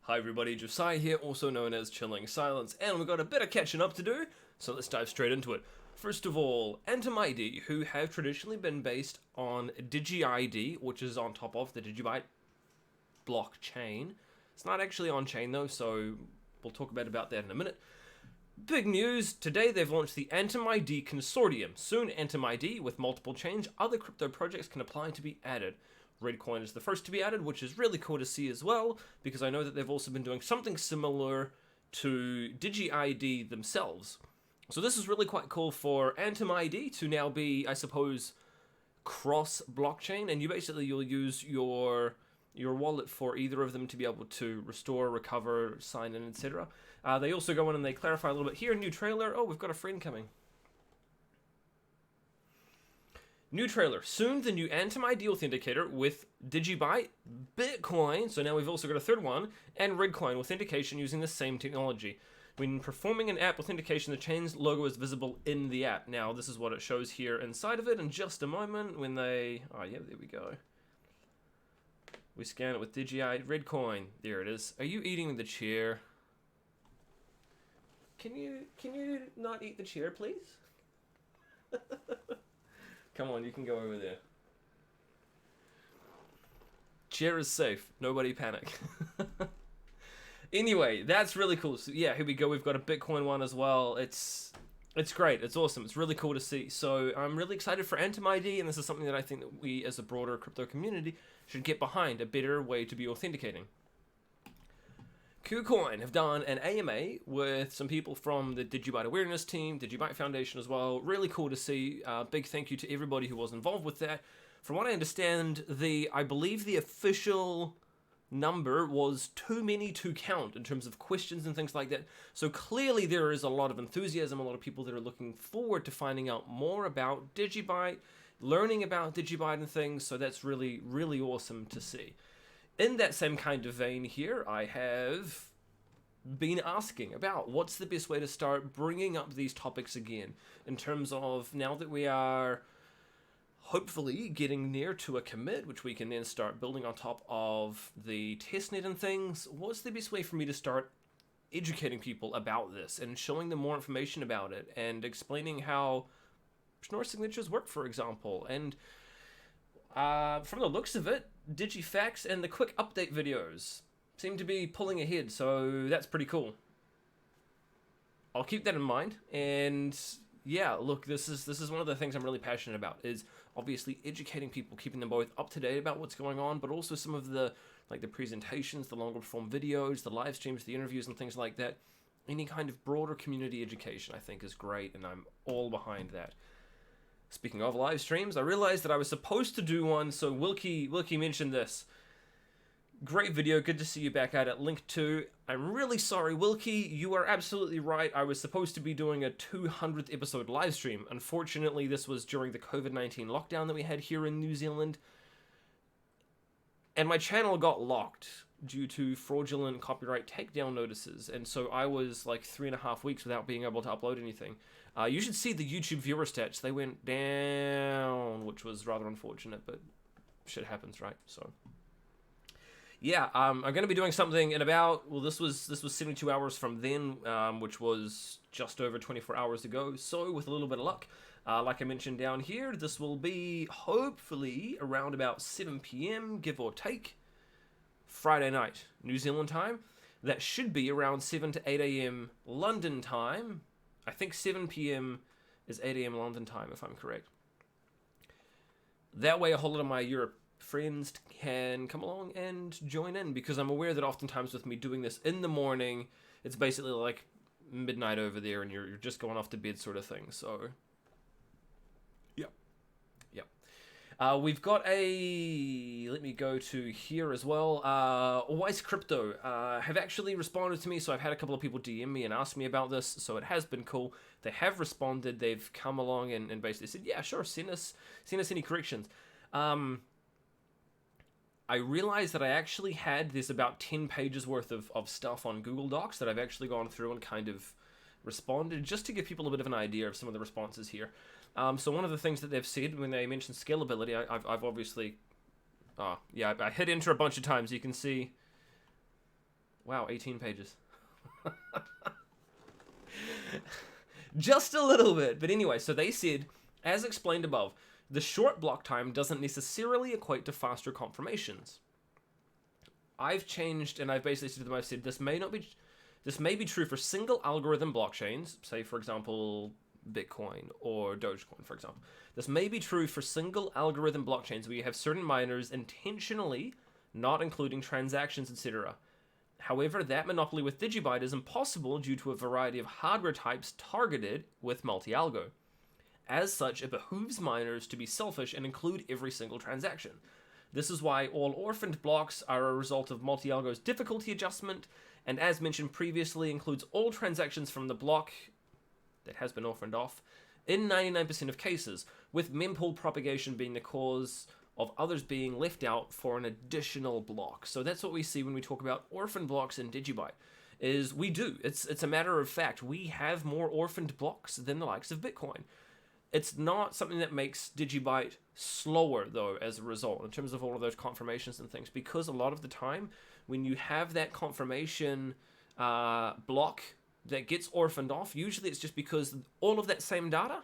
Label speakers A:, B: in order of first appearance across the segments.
A: Hi everybody, Josiah here, also known as Chilling Silence, and we've got a bit of catching up to do, so let's dive straight into it. First of all, AntumID, who have traditionally been based on DigiID, which is on top of the DigiByte blockchain. It's not actually on-chain though, so we'll talk about that in a minute. Big news, today they've launched the AntumID Consortium. Soon AntumID, with multiple chains, other crypto projects can apply to be added. Redcoin is the first to be added, which is really cool to see as well, because I know that they've also been doing something similar to DigiID themselves. So this is really quite cool for AntumID to now be, I suppose, cross-blockchain, and you'll use your wallet for either of them to be able to restore, recover, sign in, etc. They also go in and they clarify a little bit here. New trailer. Oh, we've got a friend coming. New trailer. Soon the new AntumID authenticator with DigiByte, Bitcoin, so now we've also got a third one, and Redcoin authentication using the same technology. When performing an app authentication, the chain's logo is visible in the app. Now, this is what it shows here inside of it in just a moment when they... Oh, yeah, there we go. We scan it with DigiByte, Redcoin. There it is. Are you eating the chair? Can you not eat the chair, please? Come on, you can go over there. Chair is safe. Nobody panic. Anyway, that's really cool. So yeah, here we go. We've got a Bitcoin one as well. It's great. It's awesome. It's really cool to see. So I'm really excited for AntumID, and this is something that I think that we as a broader crypto community should get behind, a better way to be authenticating. KuCoin have done an AMA with some people from the DigiByte Awareness team, DigiByte Foundation as well. Really cool to see. Big thank you to everybody who was involved with that. From what I understand, I believe the official number was too many to count in terms of questions and things like that. So clearly there is a lot of enthusiasm, a lot of people that are looking forward to finding out more about DigiByte, learning about DigiByte and things. So that's really, really awesome to see. In that same kind of vein here, I have been asking about what's the best way to start bringing up these topics again in terms of now that we are hopefully getting near to a commit, which we can then start building on top of the testnet and things. What's the best way for me to start educating people about this and showing them more information about it and explaining how Schnorr signatures work, for example? And from the looks of it, DigiFacts and the quick update videos seem to be pulling ahead, so that's pretty cool. I'll keep that in mind, and yeah, look, this is one of the things I'm really passionate about, is obviously educating people, keeping them both up to date about what's going on, but also some of the presentations, the longer form videos, the live streams, the interviews and things like that. Any kind of broader community education I think is great, and I'm all behind that. Speaking of live streams, I realized that I was supposed to do one, so Wilky mentioned this. Great video, good to see you back at it, link to. I'm really sorry, Wilky, you are absolutely right. I was supposed to be doing a 200th episode live stream. Unfortunately, this was during the COVID-19 lockdown that we had here in New Zealand. And my channel got locked due to fraudulent copyright takedown notices, and so I was like 3.5 weeks without being able to upload anything. You should see the YouTube viewer stats. They went down, which was rather unfortunate, but shit happens, right? So yeah, I'm going to be doing something in about, well, this was 72 hours from then, which was just over 24 hours ago. So with a little bit of luck, like I mentioned down here, this will be hopefully around about 7 p.m, give or take, Friday night, New Zealand time. That should be around 7 to 8 a.m. London time. I think 7 p.m. is 8 a.m. London time, if I'm correct. That way a whole lot of my Europe friends can come along and join in, because I'm aware that oftentimes with me doing this in the morning, it's basically like midnight over there and you're just going off to bed sort of thing. So we've got let me go to here as well. Weiss Crypto have actually responded to me, so I've had a couple of people DM me and ask me about this, so it has been cool. They have responded, they've come along and basically said, yeah, sure, send us any corrections. I realized that I actually there's about 10 pages worth of stuff on Google Docs that I've actually gone through and kind of responded, just to give people a bit of an idea of some of the responses here. So one of the things that they've said when they mentioned scalability, I've obviously, I hit enter a bunch of times. You can see Wow, 18 pages. Just a little bit. But anyway, so they said, as explained above, the short block time doesn't necessarily equate to faster confirmations. I've changed, and I've basically said to them, I've said, this may be true for single algorithm blockchains, say, for example, Bitcoin or Dogecoin, for example. This may be true for single algorithm blockchains where you have certain miners intentionally not including transactions, etc. However, that monopoly with DigiByte is impossible due to a variety of hardware types targeted with multi-algo. As such, it behooves miners to be selfish and include every single transaction. This is why all orphaned blocks are a result of multi-algo's difficulty adjustment, and as mentioned previously, includes all transactions from the block that has been orphaned off in 99% of cases, with mempool propagation being the cause of others being left out for an additional block. So that's what we see when we talk about orphan blocks in DigiByte, is we do. It's a matter of fact. We have more orphaned blocks than the likes of Bitcoin. It's not something that makes DigiByte slower, though, as a result, in terms of all of those confirmations and things, because a lot of the time, when you have that confirmation block that gets orphaned off, usually it's just because all of that same data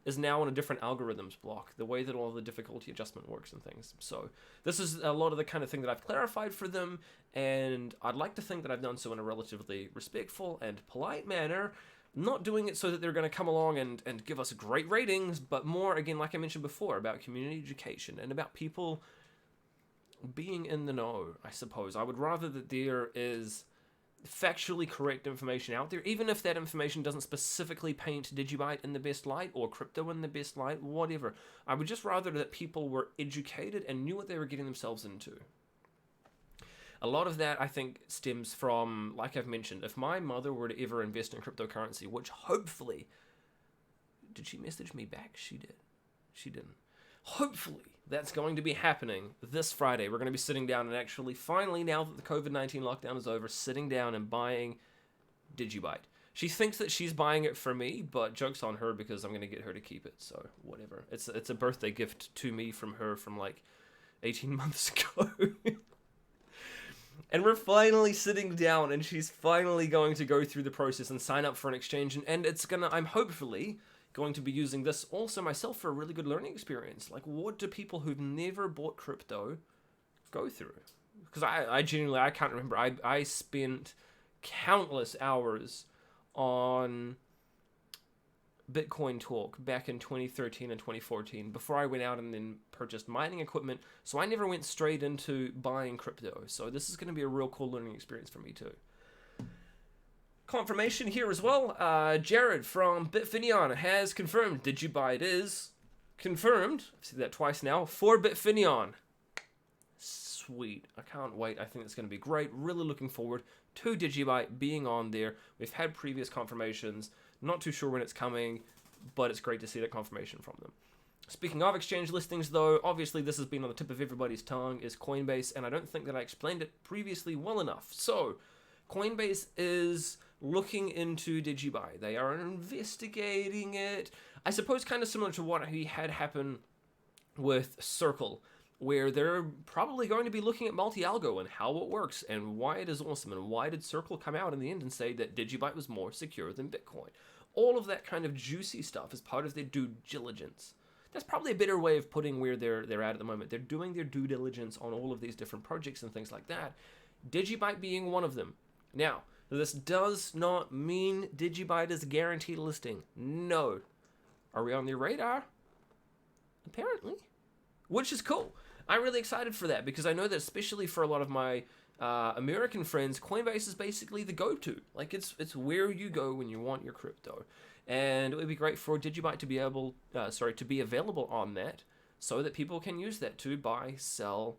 A: is now on a different algorithms block, the way that all the difficulty adjustment works and things. So this is a lot of the kind of thing that I've clarified for them, and I'd like to think that I've done so in a relatively respectful and polite manner, not doing it so that they're going to come along and give us great ratings, but more, again, like I mentioned before, about community education and about people being in the know, I suppose. I would rather that there is factually correct information out there, even if that information doesn't specifically paint DigiByte in the best light or crypto in the best light, whatever. I would just rather that people were educated and knew what they were getting themselves into. A lot of that, I think, stems from, like I've mentioned, if my mother were to ever invest in cryptocurrency, which hopefully... Did she message me back? She did. She didn't. Hopefully, that's going to be happening this Friday. We're going to be sitting down and actually, finally, now that the COVID-19 lockdown is over, sitting down and buying DigiByte. She thinks that she's buying it for me, but joke's on her because I'm going to get her to keep it, so whatever. It's a birthday gift to me from her from like 18 months ago. And we're finally sitting down, and she's finally going to go through the process and sign up for an exchange, and it's gonna, I'm hopefully going to be using this also myself for a really good learning experience. Like, what do people who've never bought crypto go through? Because I genuinely, I can't remember. I spent countless hours on Bitcoin talk back in 2013 and 2014 before I went out and then purchased mining equipment, so I never went straight into buying crypto. So this is going to be a real cool learning experience for me too. Confirmation here as well. Jared from Bitfineon has confirmed DigiByte is confirmed. I've said that twice now for Bitfineon. Sweet. I can't wait. I think it's going to be great. Really looking forward to DigiByte being on there. We've had previous confirmations. Not too sure when it's coming, but it's great to see that confirmation from them. Speaking of exchange listings, though, obviously this has been on the tip of everybody's tongue, is Coinbase, and I don't think that I explained it previously well enough. So, Coinbase is looking into DigiByte. They are investigating it. I suppose kind of similar to what had happened with Circle, where they're probably going to be looking at multi-algo and how it works and why it is awesome, and why did Circle come out in the end and say that DigiByte was more secure than Bitcoin. All of that kind of juicy stuff is part of their due diligence. That's probably a better way of putting where they're at the moment. They're doing their due diligence on all of these different projects and things like that. DigiByte being one of them. Now, this does not mean DigiByte is a guaranteed listing. No. Are we on their radar? Apparently. Which is cool. I'm really excited for that because I know that especially for a lot of my American friends, Coinbase is basically the go-to. Like, it's where you go when you want your crypto. And it would be great for DigiByte to be to be available on that so that people can use that to buy, sell,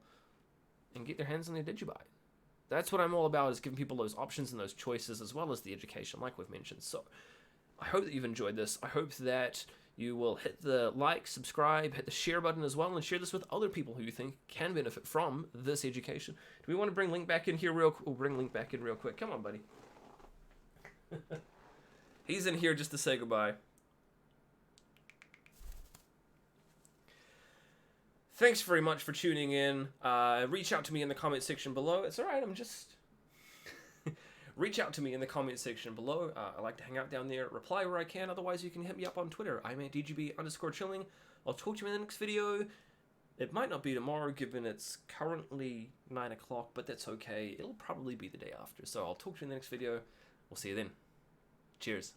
A: and get their hands on their DigiByte. That's what I'm all about, is giving people those options and those choices, as well as the education, like we've mentioned. So I hope that you've enjoyed this. I hope that you will hit the like, subscribe, hit the share button as well, and share this with other people who you think can benefit from this education. Do we want to bring Link back in here real quick? We'll bring Link back in real quick. Come on, buddy. He's in here just to say goodbye. Thanks very much for tuning in. Reach out to me in the comment section below. It's alright, I'm just... reach out to me in the comment section below. I like to hang out down there, reply where I can. Otherwise, you can hit me up on Twitter. I'm at DGB_chilling. I'll talk to you in the next video. It might not be tomorrow, given it's currently 9 o'clock, but that's okay. It'll probably be the day after. So I'll talk to you in the next video. We'll see you then. Cheers.